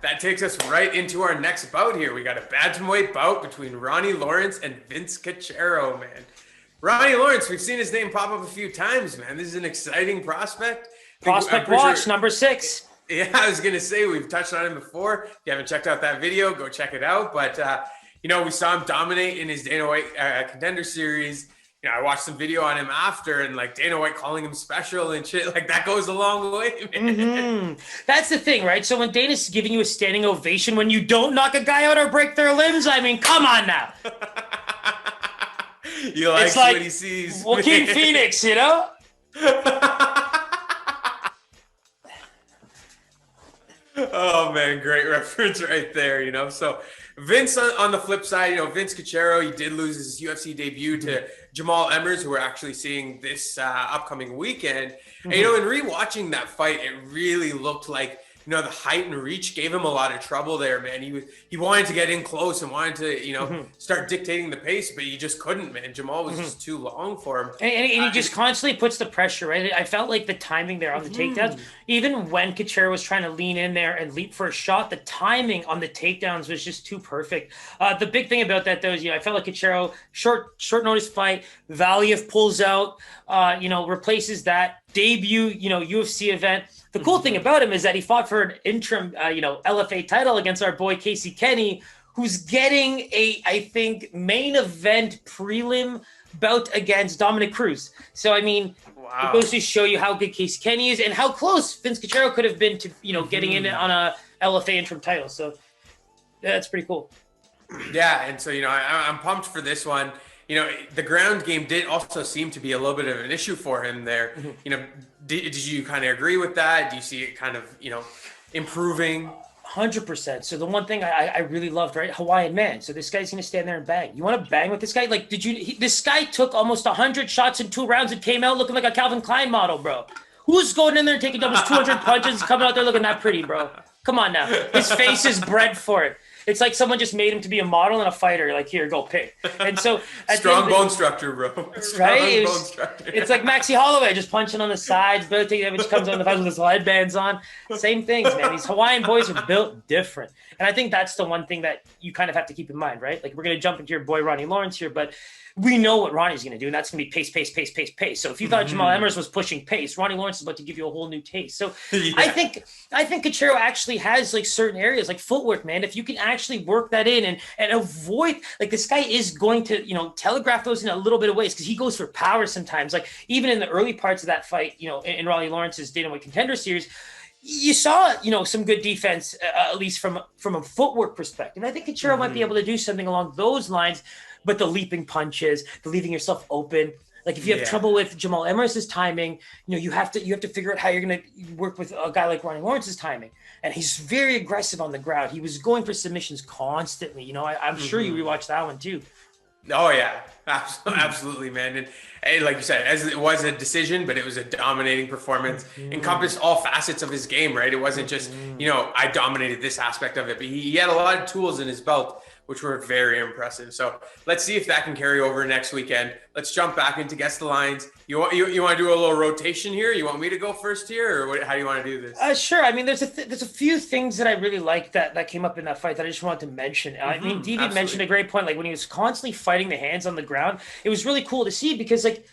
that takes us right into our next bout here. We got a bantamweight bout between Ronnie Lawrence and Vince Cachero, man. Ronnie Lawrence, we've seen his name pop up a few times, man. This is an exciting prospect. Prospect watch, number 6. Yeah, I was going to say, we've touched on him before. If you haven't checked out that video, go check it out. But, we saw him dominate in his Dana White Contender Series. I watched some video on him after, and like Dana White calling him special and shit, like that goes a long way, man. Mm-hmm. That's the thing, right? So when Dana's giving you a standing ovation when you don't knock a guy out or break their limbs, I mean, come on now. He likes what he sees. Joaquin Phoenix, you know? Oh man, great reference right there, So Vince on the flip side, Vince Cachero, he did lose his UFC debut to Jammal Emmers, who we're actually seeing this upcoming weekend. And, in rewatching that fight, it really looked like, the height and reach gave him a lot of trouble there, man. He wanted to get in close and wanted to, start dictating the pace, but he just couldn't, man. Jammal was just too long for him. And he just constantly puts the pressure, right? I felt like the timing there on the takedowns, even when Cachero was trying to lean in there and leap for a shot, the timing on the takedowns was just too perfect. The big thing about that, though, is, I felt like Cachero, short notice fight, Valiev pulls out, replaces that debut, UFC event. The cool thing about him is that he fought for an interim, LFA title against our boy Casey Kenny, who's getting I think, main event prelim bout against Dominic Cruz. So, I mean, It goes to show you how good Casey Kenny is and how close Vince Cachero could have been to, getting in on a LFA interim title. So, that's pretty cool. Yeah, and so, I'm pumped for this one. The ground game did also seem to be a little bit of an issue for him there. Did you kind of agree with that? Do you see it kind of, improving? 100%. So the one thing I really loved, right? Hawaiian man. So this guy's going to stand there and bang. You want to bang with this guy? Like, this guy took almost 100 shots in 2 rounds and came out looking like a Calvin Klein model, bro. Who's going in there and taking almost 200 punches and coming out there looking that pretty, bro? Come on now. His face is bred for it. It's like someone just made him to be a model and a fighter. Like, here, go pick. And so strong bone structure, bro. Right? Bone structure. It's like Maxie Holloway just punching on the sides. Billy Taylor comes on the fight with his headbands on. Same things, man. These Hawaiian boys are built different. And I think that's the one thing that you kind of have to keep in mind, right? Like, we're going to jump into your boy Ronnie Lawrence here, but we know what Ronnie's going to do, and that's going to be pace, pace, pace, pace, pace. So if you thought Jammal Emmers was pushing pace, Ronnie Lawrence is about to give you a whole new taste. So yeah. I think Cachero actually has like certain areas like footwork, man. If you can actually work that in and avoid, like, this guy is going to, telegraph those in a little bit of ways because he goes for power sometimes. Like, even in the early parts of that fight, in Ronnie Lawrence's Dana White Contender Series, you saw, some good defense, at least from a footwork perspective. I think Cachero might be able to do something along those lines. But the leaping punches, the leaving yourself open. Like, if you have trouble with Jammal Emmers' timing, you have to figure out how you're going to work with a guy like Ronnie Lawrence's timing. And he's very aggressive on the ground. He was going for submissions constantly. I'm sure you rewatched that one too. Oh yeah, absolutely, man. And like you said, as it was a decision, but it was a dominating performance. Encompassed all facets of his game, right? It wasn't just, I dominated this aspect of it, but he had a lot of tools in his belt, which were very impressive. So let's see if that can carry over next weekend. Let's jump back into Guess the Lines. You want to do a little rotation here? You want me to go first here, or how do you want to do this? Sure. I mean, there's a few things that I really liked that came up in that fight that I just wanted to mention. I mean, David mentioned a great point. Like, when he was constantly fighting the hands on the ground, it was really cool to see because, like,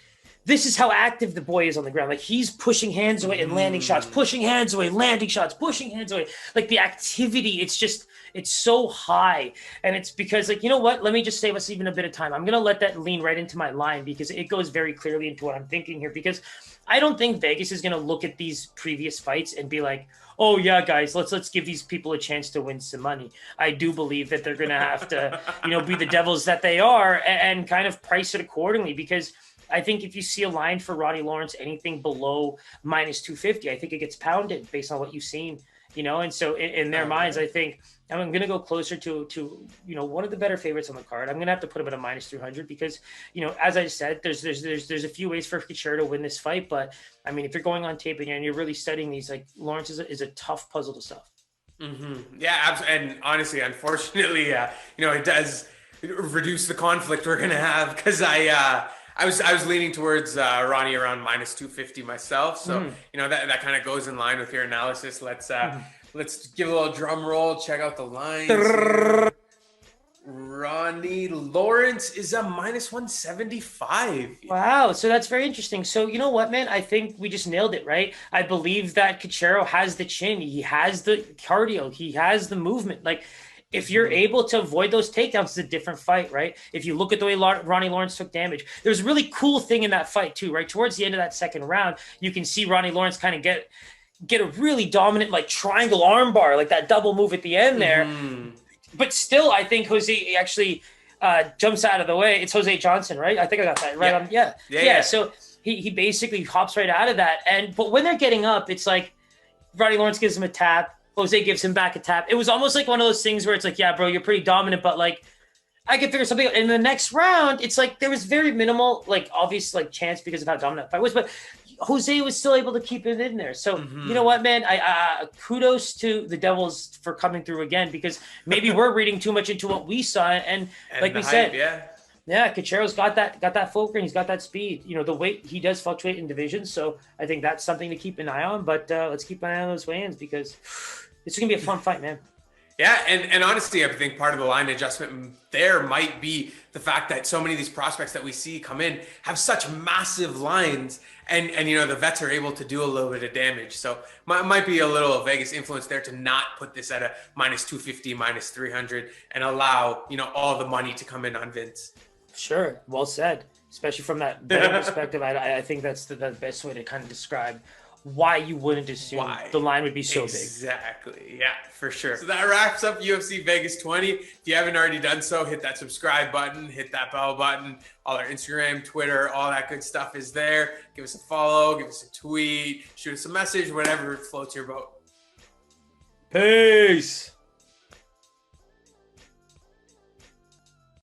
this is how active the boy is on the ground. Like, he's pushing hands away and landing shots, pushing hands away, landing shots, pushing hands away. Like, the activity, it's so high. And it's because, like, you know what? Let me just save us even a bit of time. I'm going to let that lean right into my line because it goes very clearly into what I'm thinking here. Because I don't think Vegas is going to look at these previous fights and be like, oh yeah, guys, let's give these people a chance to win some money. I do believe that they're going to have to, be the devils that they are and kind of price it accordingly because I think if you see a line for Ronnie Lawrence, anything below minus 250, I think it gets pounded based on what you've seen, and so in their minds, I think I'm going to go closer to one of the better favorites on the card. I'm going to have to put him at a minus 300 because, as I said, there's a few ways for Cachero to win this fight. But I mean, if you're going on tape and you're really studying these, like, Lawrence is a tough puzzle to solve. Yeah. And honestly, unfortunately, it does reduce the conflict we're going to have because I I was leaning towards Ronnie around minus 250 myself. So that kind of goes in line with your analysis. Let's give a little drum roll. Check out the lines here. Ronnie Lawrence is a minus 175. Wow, so that's very interesting. So you know what, man? I think we just nailed it, right? I believe that Cachero has the chin, he has the cardio, he has the movement. Like, if you're able to avoid those takedowns, it's a different fight, right? If you look at the way Ronnie Lawrence took damage, there's a really cool thing in that fight too, right? Towards the end of that second round, you can see Ronnie Lawrence kind of get a really dominant like triangle armbar, like that double move at the end there. But still, I think Jose actually jumps out of the way. It's Jose Johnson, right? I think I got that right. Yeah. So he basically hops right out of that. But when they're getting up, it's like Ronnie Lawrence gives him a tap. Jose gives him back a tap. It was almost like one of those things where it's like, yeah, bro, you're pretty dominant, but like I can figure something out. In the next round, it's like there was very minimal, like obvious like chance because of how dominant the fight was, but Jose was still able to keep it in there. So you know what, man? I kudos to the Devils for coming through again, because maybe we're reading too much into what we saw, and like we said, Cachero's got that fulcrum, he's got that speed. You know, the weight, he does fluctuate in divisions, so I think that's something to keep an eye on. But let's keep an eye on those weigh-ins, because it's gonna be a fun fight, man. Yeah, and honestly, I think part of the line adjustment there might be the fact that so many of these prospects that we see come in have such massive lines, and the vets are able to do a little bit of damage. So might be a little Vegas influence there to not put this at a minus 250, minus 300, and allow all the money to come in on Vince. Sure, well said. Especially from that betting perspective, I think that's the best way to kind of describe why you wouldn't assume the line would be so big. Exactly. Yeah, for sure. So that wraps up UFC Vegas 20. If you haven't already done so, hit that subscribe button, hit that bell button. All our Instagram, Twitter, all that good stuff is there. Give us a follow, give us a tweet, shoot us a message, whatever floats your boat. Peace.